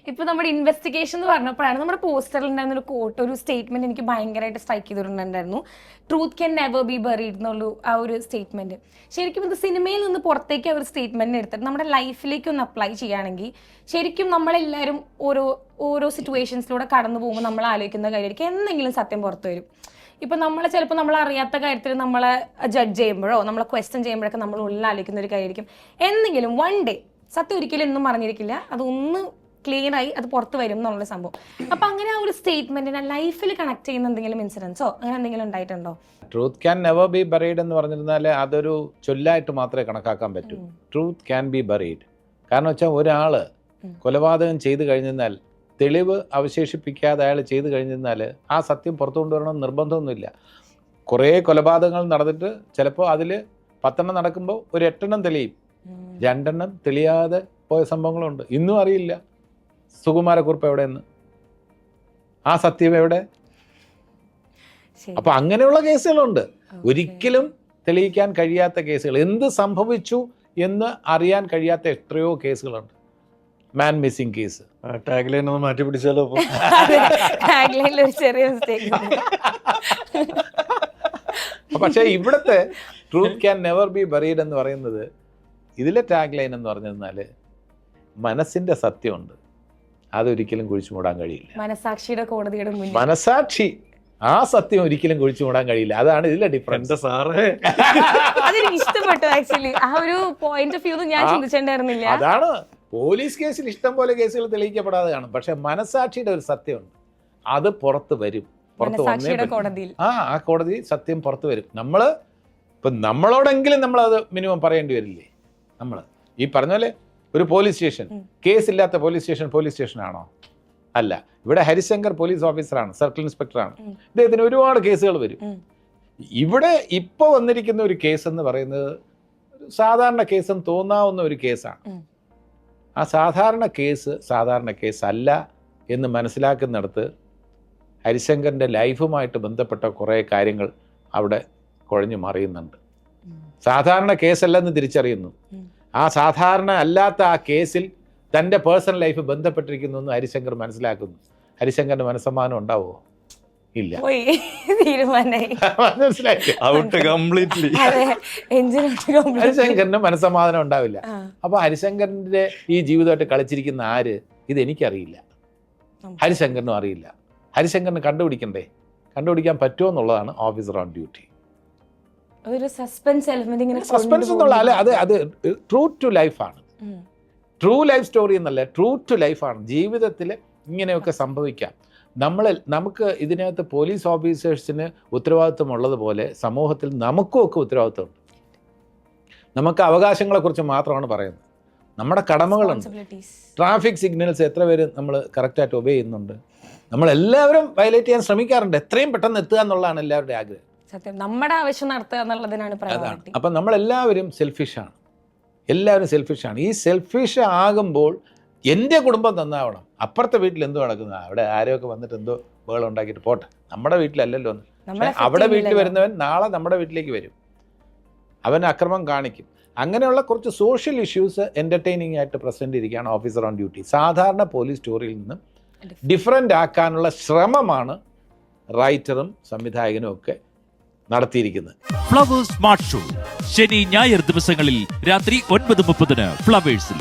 ഇപ്പൊ നമ്മുടെ ഇൻവെസ്റ്റിഗേഷൻ എന്ന് പറഞ്ഞപ്പോഴാണ് നമ്മുടെ പോസ്റ്ററിൽ ഉണ്ടായിരുന്ന ഒരു കോട്ട്, ഒരു സ്റ്റേറ്റ്മെന്റ് എനിക്ക് ഭയങ്കരമായിട്ട് സ്ട്രൈക്ക് ചെയ്തിട്ടുണ്ടായിരുന്നു. Truth can never be buried എന്നുള്ള ആ ഒരു സ്റ്റേറ്റ്മെന്റ്. ശരിക്കും ഇത് സിനിമയിൽ നിന്ന് പുറത്തേക്ക് ആ ഒരു സ്റ്റേറ്റ്മെന്റ് എടുത്തിട്ട് നമ്മുടെ ലൈഫിലേക്ക് ഒന്ന് അപ്ലൈ ചെയ്യുകയാണെങ്കിൽ ശരിക്കും നമ്മളെല്ലാവരും ഓരോ സിറ്റുവേഷൻസിലൂടെ കടന്നു പോകുമ്പോൾ നമ്മൾ ആലോചിക്കുന്ന കാര്യമായിരിക്കും എന്തെങ്കിലും സത്യം പുറത്തു വരും. ഇപ്പം നമ്മളെ ചിലപ്പോൾ നമ്മൾ അറിയാത്ത കാര്യത്തിൽ നമ്മളെ ജഡ്ജ് ചെയ്യുമ്പോഴോ നമ്മളെ ക്വസ്റ്റ്യൻ ചെയ്യുമ്പോഴൊക്കെ നമ്മൾ ഉള്ളിൽ ആലോചിക്കുന്ന ഒരു കാര്യമായിരിക്കും എന്തെങ്കിലും വൺ ഡേ സത്യം ഒരിക്കലും എന്നും പറഞ്ഞിരിക്കില്ല, അതൊന്ന് ക്ലിയർ ആയി അത് പുറത്ത് വരും എന്നുള്ള സംഭവം. അപ്പം അങ്ങനെ ആ ഒരു സ്റ്റേറ്റ്മെന്റിനെ ലൈഫിൽ കണക്ട് ചെയ്യുന്ന എന്തെങ്കിലും ഇൻസിഡൻസോ അങ്ങനെ എന്തെങ്കിലും ഉണ്ടായിട്ടുണ്ടോ? Truth can never be buried എന്ന് പറഞ്ഞിരുന്നാൽ അതൊരു ചൊല്ലായിട്ട് മാത്രമേ കണക്കാക്കാൻ പറ്റൂ. ട്രൂത്ത് ക്യാൻ ബി ബറീഡ് കാരണം വെച്ചാൽ ഒരാൾ കൊലപാതകം ചെയ്തു കഴിഞ്ഞാൽ തെളിവ് അവശേഷിപ്പിക്കാതെ അയാൾ ചെയ്തു കഴിഞ്ഞാൽ ആ സത്യം പുറത്തു കൊണ്ടുവരണം നിർബന്ധമൊന്നുമില്ല. കുറേ കൊലപാതകങ്ങൾ നടന്നിട്ട് ചിലപ്പോൾ അതിൽ 10 നടക്കുമ്പോൾ ഒരു 8 തെളിയും, 2 തെളിയാതെ പോയ സംഭവങ്ങളുണ്ട്. ഇന്നും അറിയില്ല സുകുമാരക്കുറിപ്പ് എവിടെയെന്ന്, ആ സത്യം എവിടെ. അപ്പൊ അങ്ങനെയുള്ള കേസുകളുണ്ട്. ഒരിക്കലും തെളിയിക്കാൻ കഴിയാത്ത കേസുകൾ, എന്ത് സംഭവിച്ചു എന്ന് അറിയാൻ കഴിയാത്ത എത്രയോ കേസുകളുണ്ട്. മാൻ മിസ്സിംഗ് കേസ് ടാഗ്ലൈൻ ഒന്ന് മാറ്റി പിടിച്ചാലോ? പക്ഷേ ഇവിടുത്തെ truth can never be buried എന്ന് പറയുന്നത്, ഇതിലെ ടാഗ് ലൈൻ എന്ന് പറഞ്ഞാൽ മനസ്സിന്റെ സത്യമുണ്ട്, അതൊരിക്കലും കുഴിച്ചു മൂടാൻ കഴിയില്ല. മനസാക്ഷിയുടെ കോടതിയുടെ മുന്നിൽ മനസാക്ഷി ആ സത്യം ഒരിക്കലും കുഴിച്ചു മൂടാൻ കഴിയില്ല. അതാണ് ഇതിലെ ഡിഫറൻസ്. സാറേ അതെനിക്ക് ഇഷ്ടപ്പെട്ടു. ആക്ച്വലി ആ ഒരു പോയിന്റ് ഓഫ് വ്യൂ ഞാൻ ചിന്തിച്ചിട്ടുണ്ടായിരുന്നില്ല. അതാണ് പോലീസ് കേസിൽ ഇഷ്ടം പോലെ കേസുകൾ തെളിയിക്കപ്പെടാതെ കാണും, പക്ഷെ മനസാക്ഷിയുടെ ഒരു സത്യമുണ്ട്, അത് പുറത്ത് വരും. പുറത്ത് വന്നേ ആ കോടതി സത്യം പുറത്ത് വരും. നമ്മളോടെങ്കിലും നമ്മളത് മിനിമം പറയേണ്ടി വരില്ലേ? നമ്മൾ ഈ പറഞ്ഞ പോലെ ഒരു പോലീസ് സ്റ്റേഷൻ, കേസില്ലാത്ത പോലീസ് സ്റ്റേഷനാണോ? അല്ല. ഇവിടെ ഹരിശങ്കർ പോലീസ് ഓഫീസറാണ്, സർക്കിൾ ഇൻസ്പെക്ടറാണ്, ഇദ്ദേഹത്തിന് ഒരുപാട് കേസുകൾ വരും. ഇവിടെ ഇപ്പോൾ വന്നിരിക്കുന്ന ഒരു കേസ് എന്ന് പറയുന്നത് സാധാരണ കേസും തോന്നാവുന്ന ഒരു കേസാണ്. ആ സാധാരണ കേസ് അല്ല എന്ന് മനസ്സിലാക്കുന്നിടത്ത് ഹരിശങ്കറിൻ്റെ ലൈഫുമായിട്ട് ബന്ധപ്പെട്ട കുറേ കാര്യങ്ങൾ അവിടെ കുഴഞ്ഞു മറിയുന്നുണ്ട്. സാധാരണ കേസല്ലെന്ന് തിരിച്ചറിയുന്നു. ആ സാധാരണ അല്ലാത്ത ആ കേസിൽ തൻ്റെ പേഴ്സണൽ ലൈഫ് ബന്ധപ്പെട്ടിരിക്കുന്നു എന്ന് ഹരിശങ്കർ മനസ്സിലാക്കുന്നു. ഹരിശങ്കറിന് മനസ്സമാനം ഉണ്ടാവുമോ? ഇല്ല. ഹരിശങ്കറിന് മനസ്സമാധാനം ഉണ്ടാവില്ല. അപ്പൊ ഹരിശങ്കറിന്റെ ഈ ജീവിതമായിട്ട് കളിച്ചിരിക്കുന്ന ആര്, ഇതെനിക്കറിയില്ല, ഹരിശങ്കറിനും അറിയില്ല. ഹരിശങ്കറിന് കണ്ടുപിടിക്കാൻ പറ്റുമോ എന്നുള്ളതാണ് ഓഫീസർ ഓൺ ഡ്യൂട്ടി. സസ്പെൻസ് എന്നുള്ള അത് ട്രൂ ടു ലൈഫാണ്. ട്രൂ ലൈഫ് സ്റ്റോറി എന്നല്ല, ട്രൂ ടു ലൈഫാണ്. ജീവിതത്തിൽ ഇങ്ങനെയൊക്കെ സംഭവിക്കാം. നമുക്ക് ഇതിനകത്ത് പോലീസ് ഓഫീസേഴ്സിന് ഉത്തരവാദിത്വം ഉള്ളതുപോലെ സമൂഹത്തിൽ നമുക്കുമൊക്കെ ഉത്തരവാദിത്വമുണ്ട്. നമുക്ക് അവകാശങ്ങളെക്കുറിച്ച് മാത്രമാണ് പറയുന്നത്, നമ്മുടെ കടമകളുണ്ട്. ട്രാഫിക് സിഗ്നൽസ് എത്ര പേര് നമ്മൾ കറക്റ്റായിട്ട് ഒബേ ചെയ്യുന്നുണ്ട്? നമ്മളെല്ലാവരും വയലേറ്റ് ചെയ്യാൻ ശ്രമിക്കാറുണ്ട്. എത്രയും പെട്ടെന്ന് എത്തുക എന്നുള്ളതാണ് എല്ലാവരുടെയും ആഗ്രഹം. സത്യം, നമ്മുടെ ആവശ്യം നടത്തുക എന്നുള്ളതിനാണ് അതാണ്. അപ്പം നമ്മളെല്ലാവരും സെൽഫിഷാണ്. ഈ സെൽഫിഷ് ആകുമ്പോൾ എൻ്റെ കുടുംബം നന്നാവണം, അപ്പുറത്തെ വീട്ടിൽ എന്തോ നടക്കുന്ന, അവിടെ ആരെയൊക്കെ വന്നിട്ട് എന്തോ ബഹളം ഉണ്ടാക്കിയിട്ട് പോട്ടെ, നമ്മുടെ വീട്ടിലല്ലല്ലോ എന്ന്. അവിടെ വീട്ടിൽ വരുന്നവൻ നാളെ നമ്മുടെ വീട്ടിലേക്ക് വരും, അവൻ അക്രമം കാണിക്കും. അങ്ങനെയുള്ള കുറച്ച് സോഷ്യൽ ഇഷ്യൂസ് എൻ്റർടൈനിങ് ആയിട്ട് പ്രസൻറ്റ് ചെയ്തിരിക്കുകയാണ് ഓഫീസർ ഓൺ ഡ്യൂട്ടി. സാധാരണ പോലീസ് സ്റ്റോറിയിൽ നിന്നും ഡിഫറൻ്റ് ആക്കാനുള്ള ശ്രമമാണ് റൈറ്ററും സംവിധായകനും ഒക്കെ നടത്തിയിരിക്കുന്നത്. ഫ്ലവേഴ്സ് സ്മാർട്ട് ഷോ ശനി ഞായർ ദിവസങ്ങളിൽ രാത്രി 9:30 ഫ്ലവേഴ്സിൽ.